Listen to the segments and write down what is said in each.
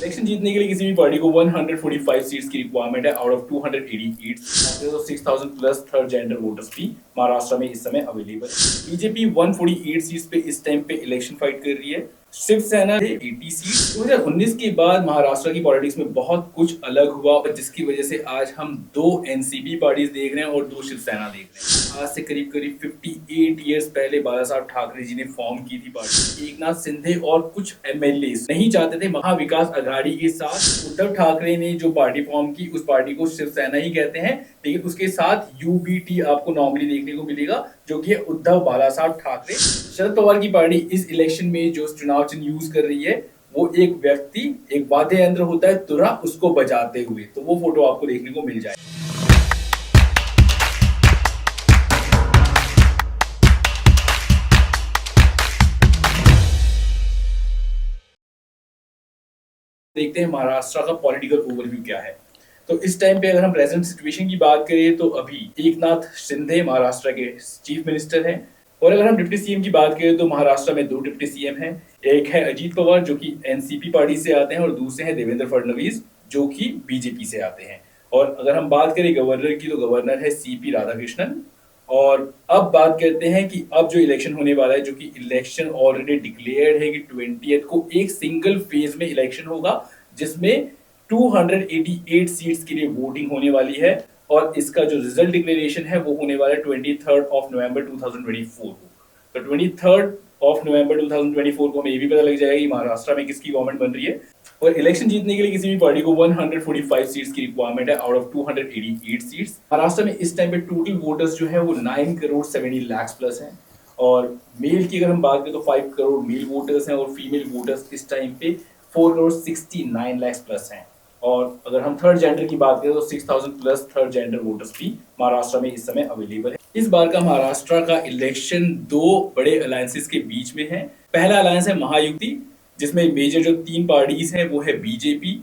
Election जीतने के लिए किसी भी पार्टी को 145 सीट्स की रिक्वायरमेंट है out of 288। 6000 plus third gender voters भी महाराष्ट्र में इस समय अवेलेबल है। बीजेपी 148 सीट्स पे इस टाइम पे इलेक्शन फाइट कर रही है। शिवसेना 80 सीट। 2019 के बाद महाराष्ट्र की पॉलिटिक्स में बहुत कुछ अलग हुआ, जिसकी वजह से आज हम दो एनसीपी पार्टीज देख रहे हैं और दो शिवसेना देख रहे हैं। आज से करीब करीब 58 इयर्स पहले बाला साहब ठाकरे जी ने फॉर्म की थी पार्टी। एकनाथ शिंदे और कुछ एमएलए नहीं चाहते थे महाविकास अघाड़ी के साथ। उद्धव ठाकरे ने जो पार्टी फॉर्म की उस पार्टी को शिवसेना ही कहते हैं, लेकिन उसके साथ यूबीटी आपको नॉर्मली देखने को मिलेगा, जो कि है उद्धव बाला साहब ठाकरे। शरद पवार की पार्टी इस इलेक्शन में जो चुनाव चिन्ह यूज कर रही है वो एक व्यक्ति, एक वाद्य यंत्र होता है तुरा, उसको बजाते हुए, तो वो फोटो आपको देखने को मिल जाए। देखते हैं महाराष्ट्र का पॉलिटिकल ओवरव्यू क्या है। तो इस टाइम पे अगर हम प्रेजेंट सिचुएशन की बात करें तो अभी एकनाथ शिंदे महाराष्ट्र के चीफ मिनिस्टर हैं, और अगर हम डिप्टी सीएम की बात करें तो महाराष्ट्र में दो डिप्टी सीएम हैं। एक है अजीत पवार जो कि एनसीपी पार्टी से आते हैं, और दूसरे हैं देवेंद्र फडणवीस जो कि बीजेपी से आते हैं। और अगर हम बात करें गवर्नर की तो गवर्नर है सीपी राधाकृष्णन। और अब बात करते हैं कि अब जो इलेक्शन होने वाला है, जो कि इलेक्शन ऑलरेडी डिक्लेयर्ड है कि 20th को एक सिंगल फेज में इलेक्शन होगा, जिसमें 288 सीट्स के लिए वोटिंग होने वाली है। और इसका जो रिजल्ट डिक्लेरेशन है वो होने वाला है 23 नवंबर 2024 को। तो 23 नवंबर 2024 को हमें ये भी पता लग जाएगा कि महाराष्ट्र में किसकी गवर्नमेंट बन रही है। और इलेक्शन जीतने के लिए किसी भी पार्टी को 145 सीट्स की रिक्वायरमेंट है आउट ऑफ 288 सीट्स। महाराष्ट्र में इस टाइम पे टोटल वोटर्स जो है वो 9 करोड़ 70 लाख प्लस हैं। और मेल की अगर हम बात करें तो 5 करोड़ मेल वोटर्स हैं, और फीमेल वोटर्स इस टाइम पे 4 करोड़ 69 लाख प्लस हैं। और अगर हम थर्ड जेंडर की बात करें तो 6000 प्लस थर्ड जेंडर वोटर्स भी महाराष्ट्र में इस समय अवेलेबल है। इस बार का महाराष्ट्र का इलेक्शन दो बड़े अलायंसेस के बीच में है। पहला अलायंस है महायुति, जिसमें मेजर जो तीन पार्टीज हैं वो है बीजेपी,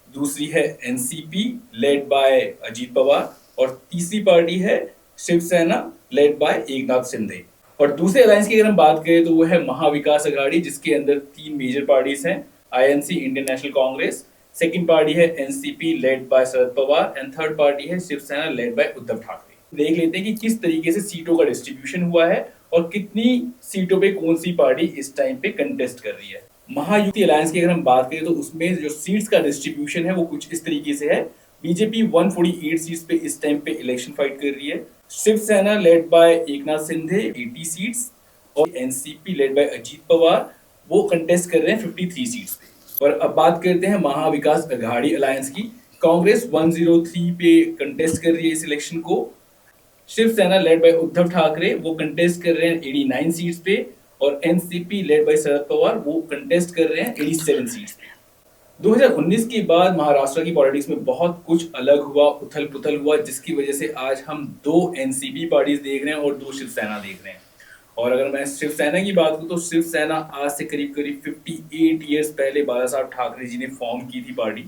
दूसरी है NCP led by Ajit Pawar, और तीसरी पार्टी है शिवसेना लेड बाय एकनाथ शिंदे। और दूसरे अलायंस की अगर हम बात करें तो वो है महाविकास अघाड़ी, जिसके अंदर तीन मेजर पार्टीज हैं, INC Indian National Congress, second party है NCP led by Sharad Pawar, and third party है शिवसेना लेड बाय उद्धव ठाकरे। देख लेते हैं कि किस तरीके से सीटों का डिस्ट्रीब्यूशन हुआ है और कितनी सीटों पे कौन सी पार्टी इस टाइम पे कंटेस्ट कर रही है। महायुति अलायंस की अगर हम बात करें तो उसमें जो सीट्स का डिस्ट्रीब्यूशन है वो कुछ इस तरीके से है। बीजेपी 148 सीट्स पे इस टाइम पे इलेक्शन फाइट कर रही है। Shiv Sena led by Eknath Shinde 80 seats, और NCP led by Ajit Pawar वो कंटेस्ट कर रहे हैं 53 सीट्स पे। और अब बात करते हैं महाविकास अघाड़ी अलायंस की। कांग्रेस 103 पे कंटेस्ट कर रही है इस इलेक्शन को। शिवसेना लेड बाय उद्धव ठाकरे वो कंटेस्ट कर रहे हैं 89 सीट्स पे, और NCP led by Sharad Pawar वो कंटेस्ट कर रहे हैं 87 सीट्स पे। 2019 के बाद महाराष्ट्र की पॉलिटिक्स में बहुत कुछ अलग हुआ, उथल पुथल हुआ, जिसकी वजह से आज हम दो एनसीपी पार्टीज देख रहे हैं और दो शिवसेना देख रहे हैं। और अगर मैं शिवसेना की बात करूं तो शिवसेना आज से करीब करीब 58 इयर्स पहले बाला साहब ठाकरे जी ने फॉर्म की थी पार्टी,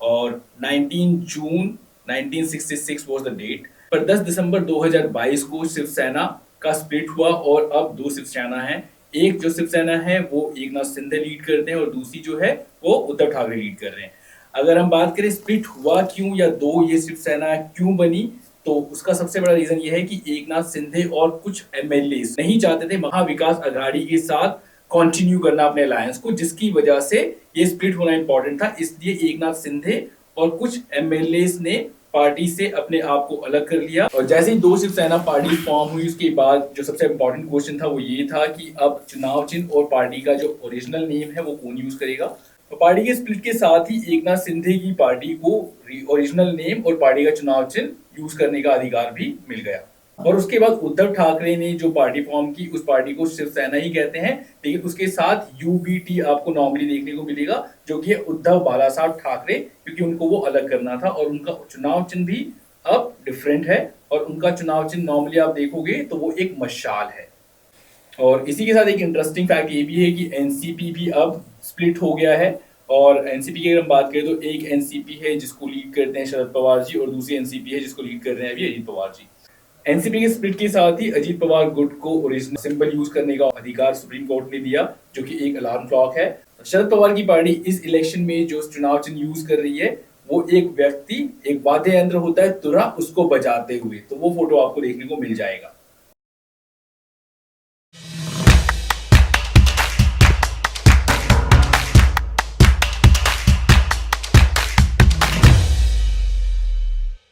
और 19 जून 1966 वाज द डेट। पर 10 दिसंबर 2022 को शिवसेना का स्प्लिट हुआ, और अब दो शिवसेना है। एक जो शिवसेना है वो एकनाथ शिंदे लीड करते हैं, और दूसरी जो है वो उद्धव ठाकरे लीड कर रहे हैं। अगर हम बात करें स्प्लिट हुआ क्यों या दो ये शिवसेना क्यों बनी, तो उसका सबसे बड़ा रीजन ये है कि एकनाथ शिंदे और कुछ एमएलए नहीं चाहते थे महाविकास अघाड़ी के साथ कंटिन्यू करना अपने अलायंस को, जिसकी वजह से ये स्प्लिट होना इंपॉर्टेंट था। इसलिए एकनाथ शिंदे और कुछ एमएलए ने पार्टी से अपने आप को अलग कर लिया। और जैसे ही दो शिवसेना पार्टी फॉर्म हुई उसके बाद जो सबसे इंपॉर्टेंट क्वेश्चन था वो ये था कि अब चुनाव चिन्ह और पार्टी का जो ओरिजिनल नेम है वो कौन यूज करेगा। तो पार्टी के स्प्लिट के साथ ही एकनाथ शिंदे की पार्टी को ओरिजिनल नेम और पार्टी का चुनाव चिन्ह यूज करने का अधिकार भी मिल गया। और उसके बाद उद्धव ठाकरे ने जो पार्टी फॉर्म की उस पार्टी को शिवसेना ही कहते हैं, लेकिन उसके साथ यूबीटी आपको नॉर्मली देखने को मिलेगा, जो कि उद्धव बाला साहब ठाकरे, क्योंकि उनको वो अलग करना था। और उनका चुनाव चिन्ह भी अब डिफरेंट है, और उनका चुनाव चिन्ह नॉर्मली आप देखोगे तो वो एक मशाल है। और इसी के साथ एक इंटरेस्टिंग फैक्ट ये भी है कि एनसीपी भी अब स्प्लिट हो गया है। और एनसीपी की अगर हम बात करें तो एक एनसीपी है जिसको लीड करते हैं शरद पवार जी, और दूसरी एनसीपी है जिसको लीड कर रहे हैं अभी अजीत पवार जी। एनसीपी के स्प्लिट के साथ ही अजीत पवार गुट को ओरिजिनल सिंबल यूज करने का अधिकार सुप्रीम कोर्ट ने दिया, जो कि एक अलार्म क्लॉक है। शरद पवार की पार्टी इस इलेक्शन में जो चुनाव चिन्ह यूज कर रही है वो एक व्यक्ति, एक वाद्य यंत्र होता है तुरहा, उसको बजाते हुए, तो वो फोटो आपको देखने को मिल जाएगा।